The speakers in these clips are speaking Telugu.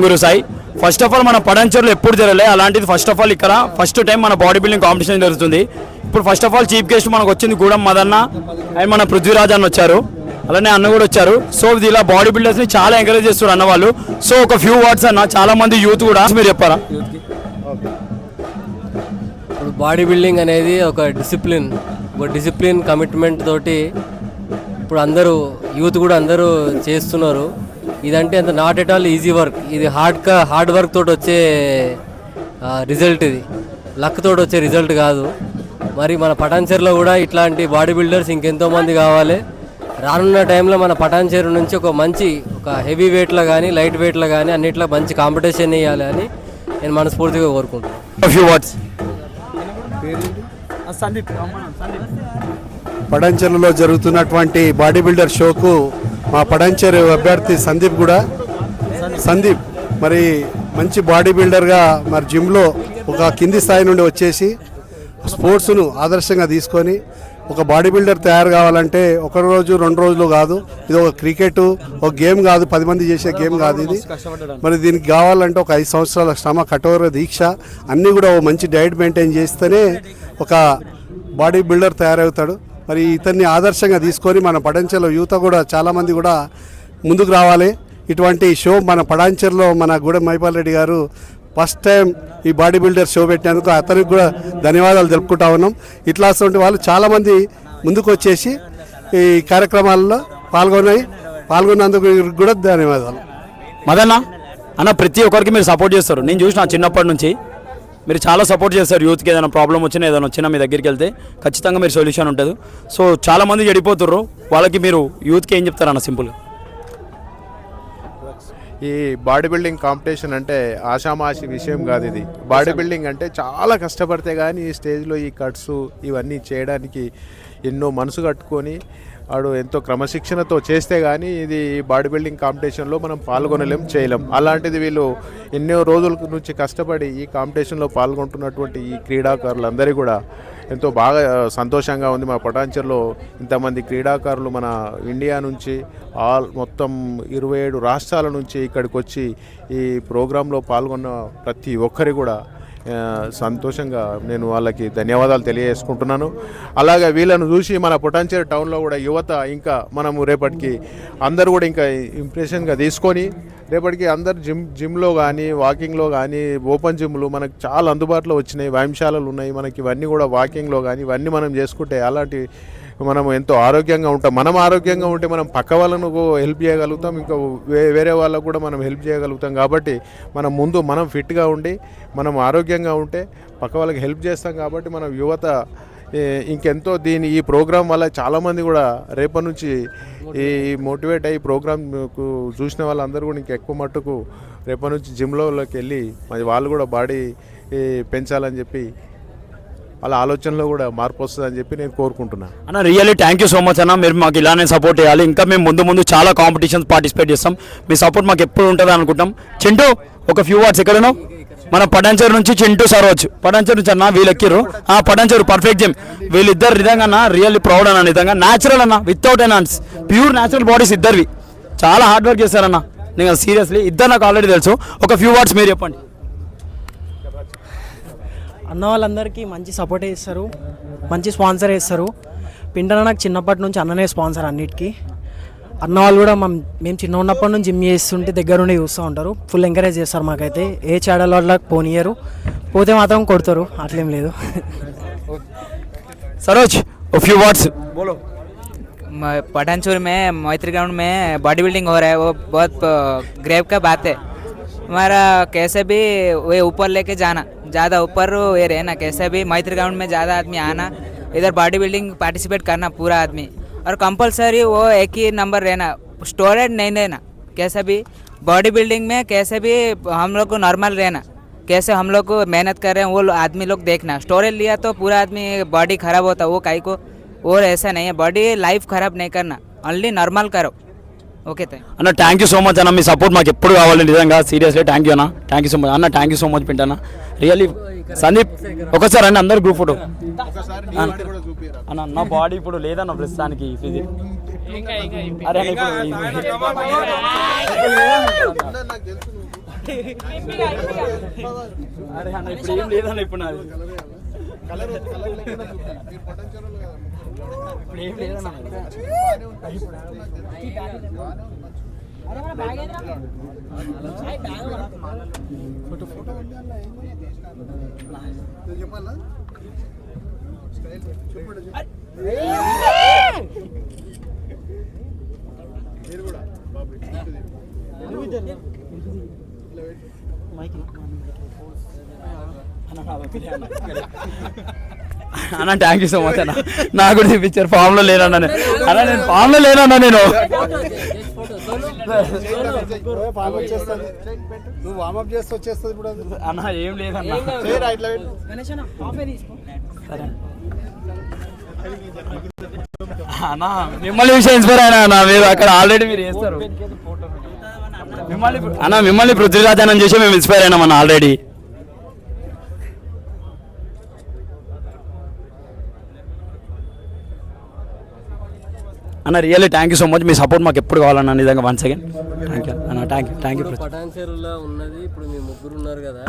Guru Sai. First of all మన పడంచెర్లో ఎప్పుడు జరగలే అలాంటిది ఫస్ట్ ఆఫ్ ఆల్ ఇక్కడ ఫస్ట్ టైం మన బాడీ బిల్డింగ్ కాంపిటీషన్ జరుగుతుంది. ఇప్పుడు first of all chief guest మనకు వచ్చింది గూడెం మదన్న అండ్ మన పృథ్వీరాజ్ అన్న వచ్చారు, అలానే అన్న కూడా వచ్చారు. సో ఇది ఇలా బాడీ బిల్డర్స్ని చాలా ఎంకరేజ్ చేస్తారు అన్న వాళ్ళు. సో ఒక ఫ్యూ వర్డ్స్ అన్న, చాలా మంది యూత్ కూడా మీరు చెప్పారా? ఇప్పుడు బాడీ బిల్డింగ్ అనేది ఒక డిసిప్లిన్ కమిట్మెంట్ తోటి ఇప్పుడు అందరూ యూత్ కూడా అందరూ చేస్తున్నారు. ఇదంటే అంత not at all easy work. ఇది హార్డ్ వర్క్ తోటి వచ్చే రిజల్ట్, ఇది లక్ తోటి వచ్చే రిజల్ట్ కాదు. మరి మన పటాన్చెరులో కూడా ఇట్లాంటి బాడీ బిల్డర్స్ ఇంకెంతోమంది కావాలి. రానున్న టైంలో మన పటాన్చెరు నుంచి ఒక హెవీ వెయిట్లో కానీ లైట్ వెయిట్లో కానీ అన్నిట్లో మంచి కాంపిటీషన్ ఇవ్వాలి అని నేను మనస్ఫూర్తిగా కోరుకుంటున్నాను. పటాన్చెరులో జరుగుతున్నటువంటి బాడీ బిల్డర్ షోకు మా పటాన్చెరు అభ్యర్థి సందీప్ మరి మంచి బాడీ బిల్డర్గా మరి జిమ్లో ఒక కింది స్థాయి నుండి వచ్చేసి స్పోర్ట్స్ను ఆదర్శంగా తీసుకొని ఒక బాడీ బిల్డర్ తయారు కావాలంటే ఒక రోజు 2 రోజులు కాదు. ఇది ఒక క్రికెట్ ఒక గేమ్ కాదు, 10 మంది చేసే గేమ్ కాదు ఇది. మరి దీనికి కావాలంటే ఒక 5 సంవత్సరాల శ్రమ, కఠోర దీక్ష, అన్నీ కూడా ఒక మంచి డైట్ మెయింటైన్ చేస్తేనే ఒక బాడీ బిల్డర్ తయారవుతాడు. మరి ఇతన్ని ఆదర్శంగా తీసుకొని మన పటాన్చెరులో యువత కూడా చాలామంది కూడా ముందుకు రావాలి. ఇటువంటి షో మన పటాన్చెరులో మన గూడెం మైపాల్ రెడ్డి గారు ఫస్ట్ టైం ఈ బాడీ బిల్డర్ షో పెట్టినందుకు అతనికి కూడా ధన్యవాదాలు తెలుపుకుంటా ఉన్నాం. ఇట్లాంటి వాళ్ళు చాలామంది ముందుకు వచ్చేసి ఈ కార్యక్రమాల్లో పాల్గొన్నందుకు కూడా ధన్యవాదాలు. మదన్న అన్న, ప్రతి ఒక్కరికి మీరు సపోర్ట్ చేస్తారు. నేను చూసిన చిన్నప్పటి నుంచి మీరు చాలా సపోర్ట్ చేస్తారు యూత్కి. ఏదైనా ప్రాబ్లం వచ్చినా ఏదైనా వచ్చినా మీ దగ్గరికి వెళ్తే ఖచ్చితంగా మీరు సొల్యూషన్ ఉంటుంది. సో చాలామంది చెడిపోతుర్రు, వాళ్ళకి మీరు యూత్కి ఏం చెప్తారన్న సింపుల్గా? ఈ బాడీ బిల్డింగ్ కాంపిటీషన్ అంటే ఆషామాషి విషయం కాదు. ఇది బాడీ బిల్డింగ్ అంటే చాలా కష్టపడితే కానీ ఈ స్టేజ్లో ఈ కట్స్ ఇవన్నీ చేయడానికి ఎన్నో మనసు కట్టుకొని వాడు ఎంతో క్రమశిక్షణతో చేస్తే కానీ ఇది బాడీ బిల్డింగ్ కాంపిటీషన్లో మనం పాల్గొనలేం, చేయలేం. అలాంటిది వీళ్ళు ఎన్నో రోజుల నుంచి కష్టపడి ఈ కాంపిటీషన్లో పాల్గొంటున్నటువంటి ఈ క్రీడాకారులందరికీ కూడా ఎంతో బాగా సంతోషంగా ఉంది. మా పటాన్చెరులో ఇంతమంది క్రీడాకారులు మన ఇండియా నుంచి మొత్తం 27 రాష్ట్రాల నుంచి ఇక్కడికి వచ్చి ఈ ప్రోగ్రాంలో పాల్గొన్న ప్రతి ఒక్కరి కూడా సంతోషంగా నేను వాళ్ళకి ధన్యవాదాలు తెలియజేసుకుంటున్నాను. అలాగే వీళ్ళను చూసి మన పటాన్చెరు టౌన్లో కూడా యువత ఇంకా మనము రేపటికి అందరూ కూడా ఇంకా ఇంప్రెషన్గా తీసుకొని రేపటికి అందరు జిమ్లో కానీ వాకింగ్లో కానీ ఓపెన్ జిమ్లు మనకు చాలా అందుబాటులో వచ్చినాయి, వ్యాయామశాలలు ఉన్నాయి మనకి. ఇవన్నీ కూడా వాకింగ్లో కానీ ఇవన్నీ మనం చేసుకుంటే అలాంటి మనం ఎంతో ఆరోగ్యంగా ఉంటాం. మనం ఆరోగ్యంగా ఉంటే మనం పక్క వాళ్ళను హెల్ప్ చేయగలుగుతాం, ఇంకా వేరే వాళ్ళకు కూడా మనం హెల్ప్ చేయగలుగుతాం. కాబట్టి మనం ఫిట్గా ఉండి మనం ఆరోగ్యంగా ఉంటే పక్క వాళ్ళకి హెల్ప్ చేస్తాం. కాబట్టి మనం యువత ఇంకెంతో ఈ ప్రోగ్రాం వల్ల చాలామంది కూడా రేపటి నుంచి ఈ మోటివేట్ అయ్యి ప్రోగ్రాంకు చూసిన వాళ్ళందరూ కూడా ఇంకెక్కువ మట్టుకు రేపటి నుంచి జిమ్లోకి వెళ్ళి మరి వాళ్ళు కూడా బాడీ పెంచాలని చెప్పి వాళ్ళ ఆలోచనలో కూడా మార్పు వస్తుందని చెప్పి నేను కోరుకుంటున్నాను. అన్న really thank you so much అన్న. మీరు మాకు ఇలానే సపోర్ట్ చేయాలి. ఇంకా మేము ముందు చాలా కాంపిటీషన్స్ పార్టిసిపేట్ చేస్తాం. మీ సపోర్ట్ మాకు ఎప్పుడు ఉంటుంది అనుకుంటాం. చింటూ ఒక ఫ్యూ వర్డ్స్ ఎక్కడనో మన పటాన్చెరు నుంచి చింటూ సరోజ్ పటాన్చెరు నుంచి అన్న వీళ్ళు ఎక్కిర్రు. Patancheru perfect gym. వీళ్ళిద్దరు నిజంగా అన్న రియల్లీ ప్రౌడ్ అన్న. నిజంగా న్యాచురల్ అన్న, without enhance pure natural bodies ఇద్దరివి. చాలా హార్డ్ వర్క్ చేస్తారన్న. నేను సీరియస్లీ ఇద్దరు నాకు ఆల్రెడీ తెలుసు. ఒక ఫ్యూ వర్డ్స్ మీరు చెప్పండి. అన్న వాళ్ళందరికీ మంచి సపోర్ట్ చేస్తారు, మంచి స్పాన్సర్ చేస్తారు. పిండన నాకు చిన్నప్పటి నుంచి అన్ననే స్పాన్సర్ అన్నిటికీ. అన్న వాళ్ళు కూడా మేము చిన్న ఉన్నప్పటి నుంచి జిమ్ చేస్తుంటే దగ్గరుండి చూస్తూ ఉంటారు. ఫుల్ ఎంకరేజ్ చేస్తారు మాకైతే. ఏ చాడల వాళ్ళకి పోనీయరు, పోతే మాత్రం కొడతారు, అట్లేం లేదు. सरोज फ्यू वर्ड्स बोलो। पठानचूर में मैत्री ग्राउंड में बॉडी बिल्डिंग हो रहा है, वो बहुत ग्रेव का बात है। हमारा कैसे भी वे ऊपर लेके जाना, ज़्यादा ऊपर ये रहना, कैसे भी मैत्री ग्राउंड में ज़्यादा आदमी आना, इधर बॉडी बिल्डिंग पार्टिसिपेट करना पूरा आदमी, और कंपलसरी वो एक ही नंबर रहना, स्टोरेड नहीं रहना। कैसे भी बॉडी बिल्डिंग में कैसे भी हम लोग को नॉर्मल रहना, कैसे हम लोग को मेहनत कर रहे हैं वो आदमी लोग देखना। स्टोरेज लिया तो पूरा आदमी बॉडी ख़राब होता, वो काई को और ऐसा नहीं है। बॉडी लाइफ ख़राब नहीं करना, ओनली नॉर्मल करो। ఓకే అన్న, థ్యాంక్ యూ సో మచ్ అన్న. మీ సపోర్ట్ మాకు ఎప్పుడు కావాలి నిజంగా, సీరియస్లీ థ్యాంక్ యూ అన్న. థ్యాంక్ యూ సో మచ్ అన్న. థ్యాంక్ యూ సో మచ్ పింటన్న, రియల్లీ. సందీప్ ఒకసారి అండి అందరు గ్రూప్ ఫోటో అన్న. నా బాడీ ఇప్పుడు లేదన్న ప్రస్తుతానికి ఫిజిక్. అరే అరే అన్న ఇప్పుడు ఏం లేదన్న ఇప్పుడు నాది ఇప్పుడు ఏం లేదన్న అన్న థ్యాంక్ యూ సో మచ్ అన్న నాకు కూడా చూపించారు ఫామ్ లో లేనన్నా అన్న నేను ఫామ్ లో లేనన్నా నేను నువ్వు వామప్ చేస్తే వచ్చేస్తుంది ఇప్పుడు అది. అన్న ఏం లేదన్న సరే అన్న మిమ్మల్ని విషయం ఇన్స్పైర్ అయినా అన్న మీరు అక్కడ ఆల్రెడీ మీరు చేస్తారు మిమ్మల్ని పృథ్వీరాజానం చేసి మేము ఇన్స్పైర్ అయినాం అన్న ఆల్రెడీ అన్న really thank you so much me support మాకు ఎప్పుడు కావాలన్న నిజంగా వన్స్ అగైన్ థ్యాంక్ యూ అన్న థ్యాంక్ యూ పటాన్ చెరువులో ఉన్నది ఇప్పుడు మీ ముగ్గురు ఉన్నారు కదా,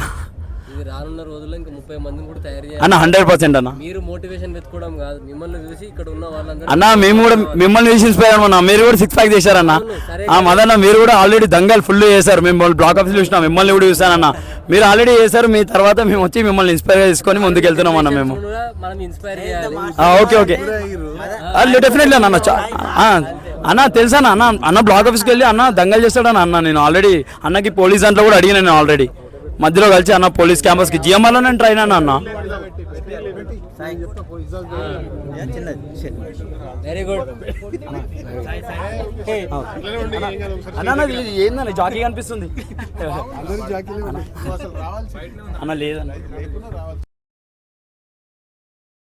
ఇది రానున్న రోజుల్లో ఇంకా 30 మందిని కూడా తయారు చేయాలి అన్న 100% అన్న. మీరు మోటివేషన్ వెతుకోవడం కాదు, మిమ్మల్ని చూసి ఇక్కడ ఉన్న వాళ్ళందరూ అన్న మేము కూడా మిమ్మల్ని చూసి ఇన్స్పైర్ అన్న మీరు కూడా 6 ప్యాక్ చేశారన్న మదన్న మీరు కూడా ఆల్రెడీ దంగల్ ఫుల్ చేశారు మేము బ్లాక్ ఆఫీస్ చూసినా మిమ్మల్ని కూడా చూసానన్న మీరు ఆల్రెడీ చేశారు మీ తర్వాత మేము వచ్చి మిమ్మల్ని ఇన్స్పైర్ చేసుకొని ముందుకు వెళ్తున్నాం అన్న మేము మనం ఇన్స్పైర్ చేయాలి. ఓకే డెఫినెట్లీ అన్న అన్న తెలుసా అన్న అన్న బ్లాక్ ఆఫీస్కి వెళ్ళి అన్న దంగల్ చేస్తాడని అన్న నేను ఆల్రెడీ అన్నకి పోలీస్ దాంట్లో కూడా అడిగిన నేను ఆల్రెడీ మధ్యలో కలిసి అన్న పోలీస్ క్యాంపస్కి జిఎంఆర్లో నేను ట్రైన్ అన్న వెరీ గుడ్ అన్న ఏందన్న జాకీ కనిపిస్తుంది అన్న లేదన్న